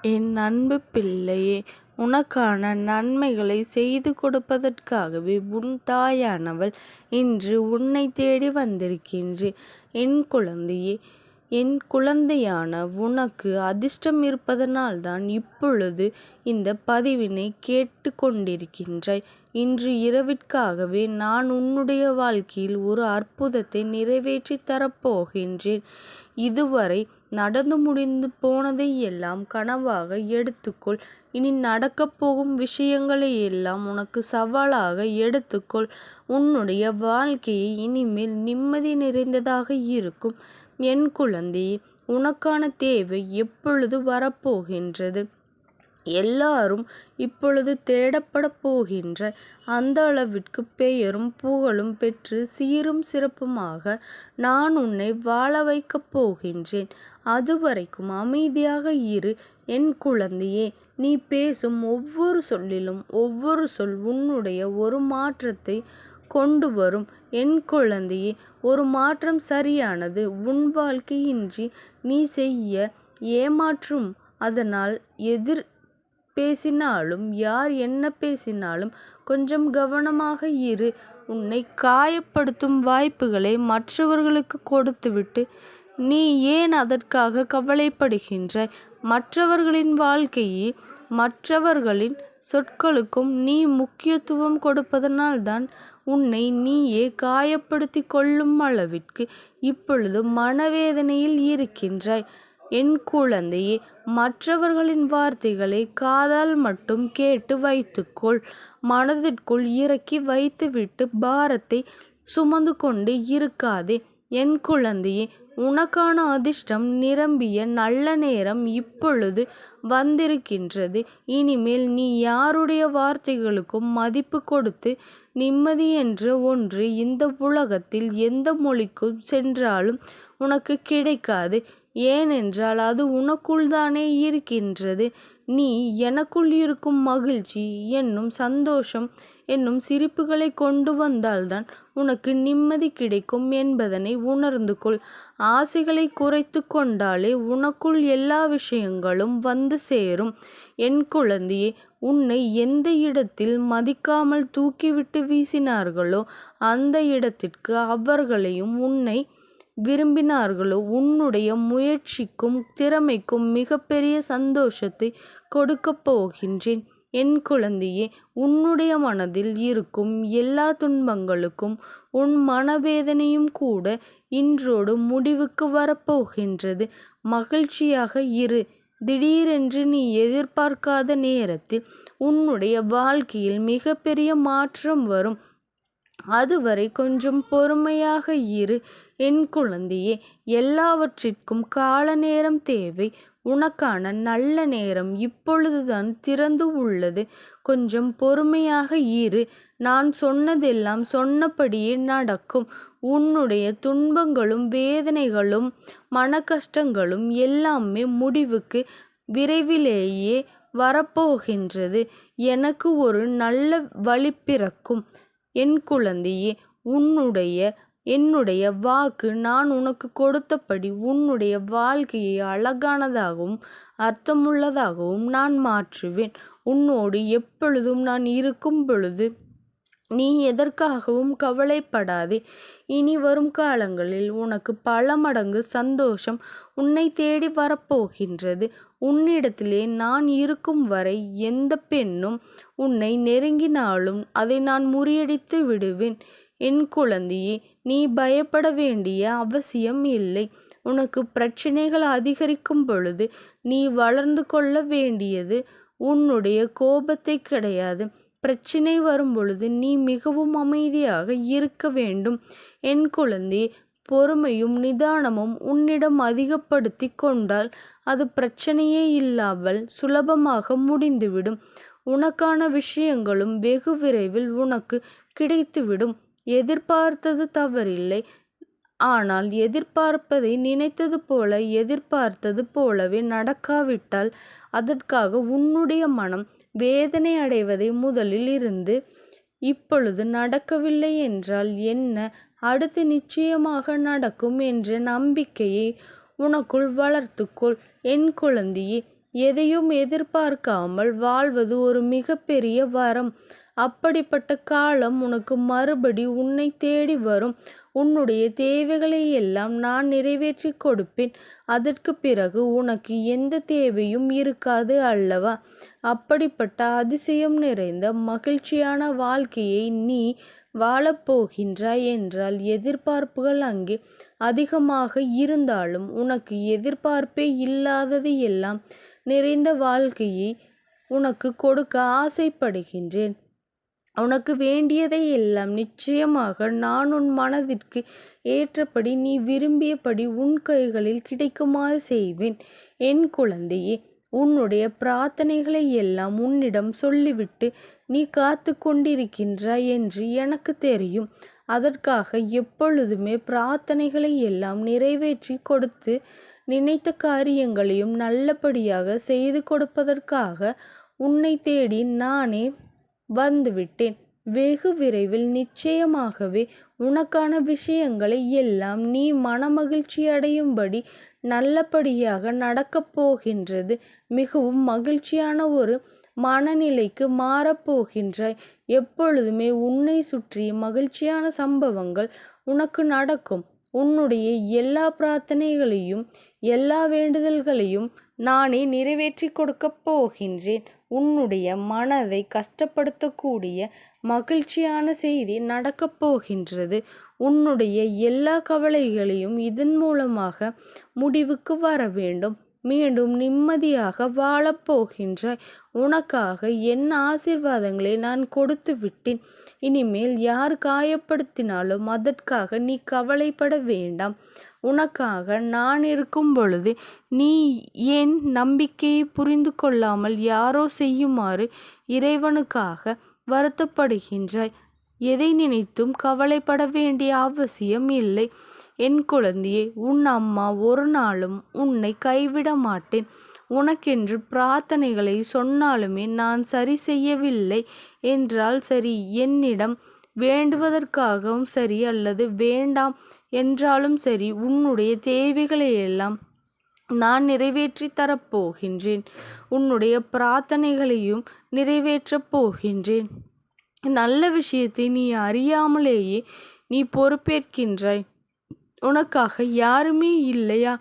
என் அன்பு பிள்ளையே, உனக்கான நன்மைகளைச் செய்து கொடுப்பதற்காகவே உன் தாயானவள் இன்று உன்னைத் தேடி வந்திருக்கின்றேன். என் குழந்தையே, என் குழந்தையான உனக்கு அதிர்ஷ்டம் இருப்பதனால்தான் இப்பொழுது இந்தப் பதிவினைக் கேட்டு கொண்டிருக்கின்றாய். இன்று இரவிற்காகவே நான் உன்னுடைய வாழ்க்கையில் ஒரு அற்புதத்தை நிறைவேற்றித் தரப்போகின்றேன். இதுவரை நடந்து முடிந்து போனதை எல்லாம் கனவாக எடுத்துக்கொள். இனி நடக்கப் போகும் விஷயங்களை எல்லாம் உனக்கு சவாலாக எடுத்துக்கொள். உன்னுடைய வாழ்க்கையை இனிமேல் நிம்மதி நிறைந்ததாக இருக்கும். என் குழந்தையே, உனக்கான தேவை எப்பொழுது வரப்போகின்றது? எல்லாரும் இப்பொழுது தேடப்படப் போகின்ற அந்த அளவிற்கு பெயரும் புகழும் பெற்று சீரும் சிறப்புமாக நான் உன்னை வாழ வைக்கப் போகின்றேன். அதுவரைக்கும் அமைதியாக இரு என் குழந்தையே. நீ பேசும் ஒவ்வொரு சொல்லிலும் ஒவ்வொரு சொல் உன்னுடைய ஒரு மாற்றத்தை கொண்டு வரும். என் குழந்தையே, ஒரு மாற்றம் சரியானது. உன் வாழ்க்கையின்றி நீ செய்ய ஏமாற்றும். அதனால் எதிர் பேசினாலும் யார் என்ன பேசினாலும் கொஞ்சம் கவனமாக இரு. உன்னை காயப்படுத்தும் வாய்ப்புகளை மற்றவர்களுக்கு கொடுத்துவிட்டு நீ ஏன் அதற்காக கவலைப்படுகின்றாய்? மற்றவர்களின் வாழ்க்கையை மற்றவர்களின் சொற்களுக்கும் நீ முக்கியத்துவம் கொடுப்பதனால்தான் உன்னை நீயே காயப்படுத்தி கொள்ளும் அளவிற்கு இப்பொழுது மனவேதனையில் இருக்கின்றாய். என் குழந்தையே, மற்றவர்களின் வார்த்தைகளை காதால் மட்டும் கேட்டு வைத்துக்கொள். மனதிற்குள் இறக்கி வைத்துவிட்டு பாரத்தை சுமந்து கொண்டு இருக்காதே. என் குழந்தையே, உனக்கான அதிர்ஷ்டம் நிரம்பிய நல்ல நேரம் இப்பொழுது வந்திருக்கின்றது. இனிமேல் நீ யாருடைய வார்த்தைகளுக்கும் மதிப்பு கொடுத்து நிம்மதி என்ற ஒன்று இந்த உலகத்தில் எந்த மொழிக்கும் சென்றாலும் உனக்கு கிடைக்காது. ஏனென்றால் அது உனக்குள் தானே இருக்கின்றது. நீ எனக்குள் இருக்கும் மகிழ்ச்சி என்னும் சந்தோஷம் என்னும் சிரிப்புகளை கொண்டு வந்தால்தான் உனக்கு நிம்மதி கிடைக்கும் என்பதனை உணர்ந்து கொள். ஆசைகளை குறைத்து கொண்டாலே உனக்குள் எல்லா விஷயங்களும் வந்து சேரும். என் குழந்தையே, உன்னை எந்த இடத்தில் மதிக்காமல் தூக்கிவிட்டு வீசினார்களோ அந்த இடத்திற்கு அவர்களையும் உன்னை விரும்பினார்களோ உன்னுடைய முயற்சிக்கும் திறமைக்கும் மிகப்பெரிய சந்தோஷத்தை கொடுக்கப் போகின்றேன். என் குழந்தையே, உன்னுடைய மனதில் இருக்கும் எல்லா துன்பங்களுக்கும் உன் மனவேதனையும் கூட இன்றோடு முடிவுக்கு வரப்போகின்றது. மகிழ்ச்சியாக இரு. திடீரென்று நீ எதிர்பார்க்காத நேரத்தில் உன்னுடைய வாழ்க்கையில் மிகப்பெரிய மாற்றம் வரும். அதுவரை கொஞ்சம் பொறுமையாக இரு என் குழந்தையே. எல்லாவற்றிற்கும் கால நேரம் தேவை. உனக்கான நல்ல நேரம் இப்பொழுதுதான் திறந்து உள்ளது. கொஞ்சம் பொறுமையாக இரு. நான் சொன்னதெல்லாம் சொன்னபடியே நடக்கும். உன்னுடைய துன்பங்களும் வேதனைகளும் மன கஷ்டங்களும் எல்லாமே முடிவுக்கு விரைவிலேயே வரப்போகின்றது. எனக்கு ஒரு நல்ல வழி பிறக்கும். என் குழந்தையே, என்னுடைய வாக்கு நான் உனக்கு கொடுத்தபடி உன்னுடைய வாழ்க்கையை அழகானதாகவும் அர்த்தமுள்ளதாகவும் நான் மாற்றுவேன். உன்னோடு எப்பொழுதும் நான் இருக்கும் பொழுது நீ எதற்காகவும் கவலைப்படாதே. இனி வரும் காலங்களில் உனக்கு பல மடங்கு சந்தோஷம் உன்னை தேடி வரப்போகின்றது. உன்னிடத்திலே நான் இருக்கும் வரை எந்த பெண்ணும் உன்னை நெருங்கினாலும் அதை நான் முறியடித்து விடுவேன். என் குழந்தையே, நீ பயப்பட வேண்டிய அவசியம் இல்லை. உனக்கு பிரச்சனைகள் அதிகரிக்கும் பொழுது நீ வளர்ந்து கொள்ள வேண்டியது உன்னுடைய கோபத்தை கிடையாது. பிரச்சினை வரும் பொழுது நீ மிகவும் அமைதியாக இருக்க வேண்டும். என் குழந்தையே, பொறுமையும் நிதானமும் உன்னிடம் அதிகப்படுத்தி கொண்டால் அது பிரச்சனையே இல்லாமல் சுலபமாக முடிந்துவிடும். உனக்கான விஷயங்களும் வெகு விரைவில் உனக்கு கிடைத்துவிடும். எதிர்பார்த்தது தவறில்லை. ஆனால் எதிர்பார்ப்பதை நினைத்தது போல எதிர்பார்த்தது போலவே நடக்காவிட்டால் அதற்காக உன்னுடைய மனம் வேதனை அடைவதை முதலில் இருந்து இப்பொழுது நடக்கவில்லை என்றால் என்ன, அடுத்து நிச்சயமாக நடக்கும் என்ற நம்பிக்கையை உனக்குள் வளர்த்துக்கொள். என் குழந்தையே, எதையும் எதிர்பார்க்காமல் வாழ்வது ஒரு மிகப்பெரிய வரம். அப்படிப்பட்ட காலம் உனக்கு மறுபடி உன்னை தேடி வரும். உன்னுடைய தேவைகளை எல்லாம் நான் நிறைவேற்றி கொடுப்பேன். அதற்கு பிறகு உனக்கு எந்த தேவையும் இருக்காது அல்லவா? அப்படிப்பட்ட அதிசயம் நிறைந்த மகிழ்ச்சியான வாழ்க்கையை நீ வாழப்போகின்றாய் என்றால் எதிர்பார்ப்புகள் அங்கே அதிகமாக இருந்தாலும் உனக்கு எதிர்பார்ப்பே இல்லாதது எல்லாம் நிறைந்த வாழ்க்கையை உனக்கு கொடுக்க ஆசைப்படுகின்றேன். உனக்கு வேண்டியதை எல்லாம் நிச்சயமாக நான் உன் மனதிற்கு ஏற்றபடி நீ விரும்பியபடி உன் கைகளில் கிடைக்குமாறு செய்வேன். என் குழந்தையே, உன்னுடைய பிரார்த்தனைகளை எல்லாம் உன்னிடம் சொல்லிவிட்டு நீ காத்து கொண்டிருக்கின்றாய் என்று எனக்கு தெரியும். அதற்காக எப்பொழுதுமே பிரார்த்தனைகளை எல்லாம் நிறைவேற்றி கொடுத்து நினைத்த காரியங்களையும் நல்லபடியாக செய்து கொடுப்பதற்காக உன்னை தேடி நானே வந்துவிட்டேன். வெகு விரைவில் நிச்சயமாகவே உனக்கான விஷயங்களை எல்லாம் நீ மனமகிழ்ச்சி அடையும்படி நல்லபடியாக நடக்கப் போகின்றது. மிகவும் மகிழ்ச்சியான ஒரு மனநிலைக்கு மாறப்போகின்றாய். எப்பொழுதுமே உன்னை சுற்றி மகிழ்ச்சியான சம்பவங்கள் உனக்கு நடக்கும். உன்னுடைய எல்லா பிரார்த்தனைகளையும் எல்லா வேண்டுதல்களையும் நானே நிறைவேற்றி கொடுக்கப் போகின்றேன். உன்னுடைய மனதை கஷ்டப்படுத்தக்கூடிய மகிழ்ச்சியான செய்தி நடக்கப் போகின்றது. உன்னுடைய எல்லா கவலைகளையும் இதன் மூலமாக முடிவுக்கு வர வேண்டும். மீண்டும் நிம்மதியாக வாழப்போகின்றாய். உனக்காக என் ஆசீர்வாதங்களை நான் கொடுத்து விட்டேன். இனிமேல் யார் காயப்படுத்தினாலும் அதற்காக நீ கவலைப்பட வேண்டாம். உனக்காக நான் இருக்கும் பொழுது நீ ஏன் நம்பிக்கையை புரிந்து கொள்ளாமல் யாரோ செய்யுமாறு இறைவனுக்காக வருத்தப்படுகின்றாய்? எதை நினைத்தும் கவலைப்பட வேண்டிய அவசியம் இல்லை. என் குழந்தையே, உன் அம்மா ஒரு நாளும் உன்னை கைவிட மாட்டேன். உனக்கென்று பிரார்த்தனைகளை சொன்னாலுமே நான் சரி செய்யவில்லை என்றால் சரி, என்னிடம் வேண்டுவதற்காகவும் சரி அல்லது வேண்டாம் என்றாலும் சரி, உன்னுடைய தேவைகளை எல்லாம் நான் நிறைவேற்றி தரப்போகின்றேன். உன்னுடைய பிரார்த்தனைகளையும் நிறைவேற்றப் போகின்றேன். நல்ல விஷயத்தை நீ அறியாமலேயே நீ பொறுப்பேற்கின்றாய். உனக்காக யாருமே இல்லையா?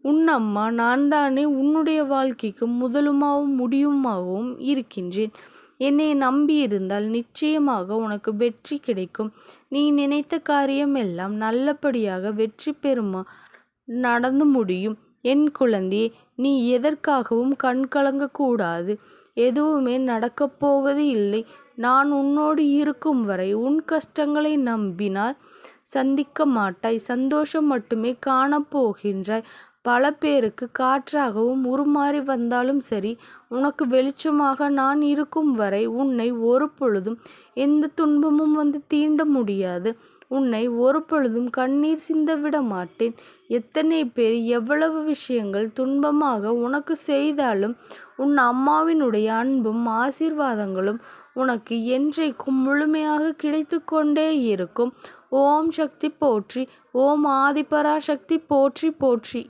உன் அம்மா நான் தானே உன்னுடைய வாழ்க்கைக்கு முதலுமாகவும் முடிவுமாகவும் இருக்கின்றேன். என்னை நம்பியிருந்தால் நிச்சயமாக உனக்கு வெற்றி கிடைக்கும். நீ நினைத்த காரியம் எல்லாம் நல்லபடியாக வெற்றி பெறுமா நடந்து முடியும். என் குழந்தையே, நீ எதற்காகவும் கண் கலங்கக்கூடாது. எதுவுமே நடக்கப் போவது இல்லை. நான் உன்னோடு இருக்கும் வரை உன் கஷ்டங்களை நம்பினால் சந்திக்க மாட்டாய். சந்தோஷம் மட்டுமே காணப்போகின்றாய். பல பேருக்கு காற்றாகவும் உருமாறி வந்தாலும் சரி, உனக்கு வெளிச்சமாக நான் இருக்கும் வரை உன்னை ஒரு பொழுதும் எந்த துன்பமும் வந்து தீண்ட முடியாது. உன்னை ஒரு பொழுதும் கண்ணீர் சிந்த விட மாட்டேன். எத்தனை பேர் எவ்வளவு விஷயங்கள் துன்பமாக உனக்கு செய்தாலும் உன் அம்மாவினுடைய அன்பும் ஆசீர்வாதங்களும் உனக்கு என்றைக்கும் முழுமையாக கிடைத்து கொண்டே இருக்கும். ஓம் சக்தி போற்றி. ஓம் ஆதிபராசக்தி போற்றி போற்றி.